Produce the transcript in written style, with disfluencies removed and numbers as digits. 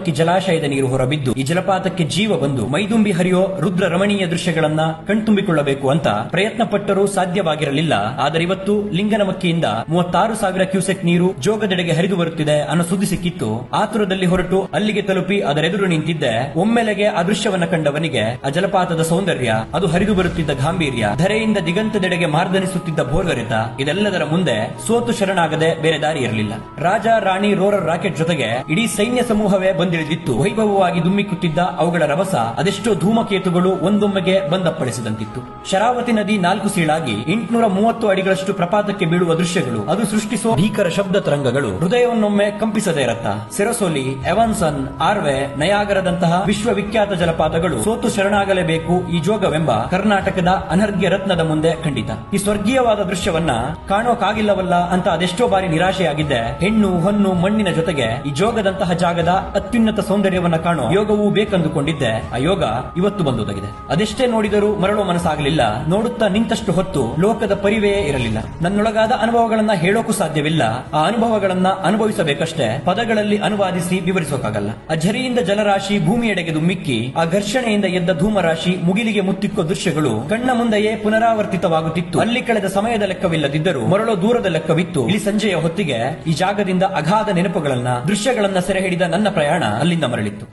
ಲಿಂಗನಮಕ್ಕಿ ಜಲಾಶಯದ ನೀರು ಹೊರಬಿದ್ದು ಈ ಜಲಪಾತಕ್ಕೆ ಜೀವ ಬಂದು ಮೈದುಂಬಿ ಹರಿಯೋ ರುದ್ರ ರಮಣೀಯ ದೃಶ್ಯಗಳನ್ನ ಕಣ್ತುಂಬಿಕೊಳ್ಳಬೇಕು ಅಂತ ಪ್ರಯತ್ನ ಪಟ್ಟರೂ ಸಾಧ್ಯವಾಗಿರಲಿಲ್ಲ. ಆದರೆ ಇವತ್ತು ಲಿಂಗನಮಕ್ಕಿಯಿಂದ 36,000 ಕ್ಯೂಸೆಕ್ ನೀರು ಜೋಗದೆಡೆಗೆ ಹರಿದು ಬರುತ್ತಿದೆ ಅನ್ನೋ ಸುದ್ದಿ ಸಿಕ್ಕಿತ್ತು. ಆತುರದಲ್ಲಿ ಹೊರಟು ಅಲ್ಲಿಗೆ ತಲುಪಿ ಅದರೆದುರು ನಿಂತಿದ್ದೆ. ಒಮ್ಮೆಲೆಗೆ ಆ ದೃಶ್ಯವನ್ನ ಕಂಡವನಿಗೆ ಆ ಜಲಪಾತದ ಸೌಂದರ್ಯ, ಅದು ಹರಿದು ಬರುತ್ತಿದ್ದ ಗಾಂಭೀರ್ಯ, ಧರೆಯಿಂದ ದಿಗಂತದೆಡೆಗೆ ಮಾರ್ದನಿಸುತ್ತಿದ್ದ ಭೋರ್ಗರೆತ, ಇದೆಲ್ಲದರ ಮುಂದೆ ಸೋತು ಶರಣಾಗದೆ ಬೇರೆ ದಾರಿ ಇರಲಿಲ್ಲ. ರಾಜ, ರಾಣಿ, ರೋರರ್ ರಾಕೆಟ್ ಜೊತೆಗೆ ಇಡೀ ಸೈನ್ಯ ಸಮೂಹವೇ ಬಂದಿಳಿದಿತ್ತು. ವೈಭವವಾಗಿ ದುಮ್ಮಿಕ್ಕುತ್ತಿದ್ದ ಅವುಗಳ ರಭಸ ಅದೆಷ್ಟೋ ಧೂಮಕೇತುಗಳು ಒಂದೊಮ್ಮೆಗೆ ಬಂದಪ್ಪಳಿಸಿದಂತಿತ್ತು. ಶರಾವತಿ ನದಿ 4 ಸೀಳಾಗಿ 830 ಅಡಿಗಳಷ್ಟು ಪ್ರಪಾತಕ್ಕೆ ಬೀಳುವ ದೃಶ್ಯಗಳು, ಅದು ಸೃಷ್ಟಿಸುವ ಭೀಕರ ಶಬ್ದ ತರಂಗಗಳು ಹೃದಯವನ್ನೊಮ್ಮೆ ಕಂಪಿಸದೇ ಇರತ್ತ. ಸೆರಸೋಲಿ, ಎವಾನ್ಸನ್, ಆರ್ವೆ, ನಯಾಗರದಂತಹ ವಿಶ್ವವಿಖ್ಯಾತ ಜಲಪಾತಗಳು ಸೋತು ಶರಣಾಗಲೇಬೇಕು ಈ ಜೋಗವೆಂಬ ಕರ್ನಾಟಕದ ಅನರ್ಘ್ಯ ರತ್ನದ ಮುಂದೆ ಖಂಡಿತ. ಈ ಸ್ವರ್ಗೀಯವಾದ ದೃಶ್ಯವನ್ನ ಕಾಣೋಕಾಗಿಲ್ಲವಲ್ಲ ಅಂತ ಅದೆಷ್ಟೋ ಬಾರಿ ನಿರಾಶೆಯಾಗಿದ್ದೆ. ಹೆಣ್ಣು, ಹೊನ್ನು, ಮಣ್ಣಿನ ಜೊತೆಗೆ ಈ ಜೋಗದಂತಹ ಜಾಗದ ಅತ್ಯುನ್ನತ ಸೌಂದರ್ಯವನ್ನ ಕಾಣೋ ಯೋಗವೂ ಬೇಕೆಂದುಕೊಂಡಿದ್ದೆ. ಆ ಯೋಗ ಇವತ್ತು ಬಂದುದಾಗಿದೆ. ಅದೆಷ್ಟೇ ನೋಡಿದರೂ ಮರಳೋ ಮನಸ್ಸಾಗಲಿಲ್ಲ. ನೋಡುತ್ತಾ ನಿಂತಷ್ಟು ಹೊತ್ತು ಲೋಕದ ಪರಿವೆಯೇ ಇರಲಿಲ್ಲ. ನನ್ನೊಳಗಾದ ಅನುಭವಗಳನ್ನ ಹೇಳೋಕು ಸಾಧ್ಯವಿಲ್ಲ. ಆ ಅನುಭವಗಳನ್ನ ಅನುಭವಿಸಬೇಕಷ್ಟೇ, ಪದಗಳಲ್ಲಿ ಅನುವಾದಿಸಿ ವಿವರಿಸೋಕಾಗಲ್ಲ. ಆ ಝರಿಯಿಂದ ಜಲರಾಶಿ ಭೂಮಿಯೆಡೆಗೆ ದುಮ್ಮಿಕ್ಕಿ ಆ ಘರ್ಷಣೆಯಿಂದ ಎದ್ದ ಧೂಮರಾಶಿ ಮುಗಿಲಿಗೆ ಮುತ್ತಿಕ್ಕೋ ದೃಶ್ಯಗಳು ಕಣ್ಣ ಮುಂದೆಯೇ ಪುನರಾವರ್ತಿತವಾಗುತ್ತಿತ್ತು. ಅಲ್ಲಿ ಕಳೆದ ಸಮಯದ ಲೆಕ್ಕವಿಲ್ಲದಿದ್ದರೂ ಮರಳೋ ದೂರದ ಲೆಕ್ಕವಿತ್ತು. ಇಲ್ಲಿ ಸಂಜೆಯ ಹೊತ್ತಿಗೆ ಈ ಜಾಗದಿಂದ ಅಗಾಧ ನೆನಪುಗಳನ್ನ, ದೃಶ್ಯಗಳನ್ನ ಸೆರೆ ಹಿಡಿದ ನನ್ನ ಪ್ರಯಾಣ ಅಲ್ಲಿಂದ ಮರಳಿತ್ತು.